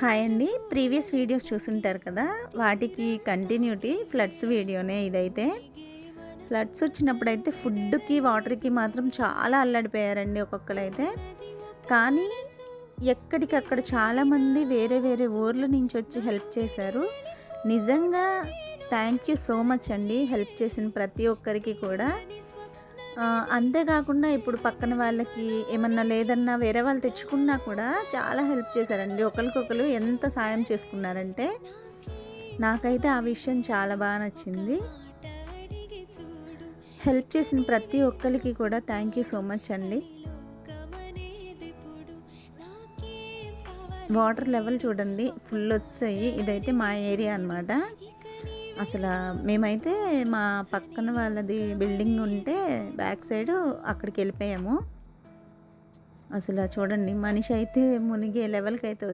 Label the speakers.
Speaker 1: Hi అండి. Previous videos చూసుంటారు కదా! వాటికి కంటిన్యూటీ ఫ్లడ్స్ వీడియోనే ఇదైతే. ఫ్లడ్స్ వచ్చినప్పుడైతే ఫుడ్‌కి, వాటర్‌కి మాత్రం చాలా అల్లాడిపోయారండి ఒక్కొక్కళ్ళైతే. కానీ ఎక్కడికక్కడ చాలామంది వేరే వేరే ఊర్ల నుంచి వచ్చి హెల్ప్ చేశారు. నిజంగా థ్యాంక్ యూ సో మచ్ అండి హెల్ప్ చేసిన ప్రతి ఒక్కరికి కూడా. అంతేకాకుండా ఇప్పుడు పక్కన వాళ్ళకి ఏమన్నా లేదన్నా వేరే వాళ్ళు తెచ్చుకున్నా కూడా చాలా హెల్ప్ చేశారండి. ఒకళ్ళకొకళ్ళు ఎంత సాయం చేసుకున్నారంటే, నాకైతే ఆ విషయం చాలా నచ్చింది. హెల్ప్ చేసిన ప్రతి ఒక్కళ్ళకి కూడా థ్యాంక్ యూ సో మచ్ అండి. వాటర్ లెవెల్ చూడండి ఫుల్ వచ్చాయి. ఇదైతే మా ఏరియా అనమాట. మేమైతే మా పక్కన వాళ్ళది బిల్డింగ్ ఉంటే బ్యాక్ సైడు అక్కడికి వెళ్ళిపోయాము. చూడండి మనిషి అయితే మునిగే లెవెల్‌కి అయితే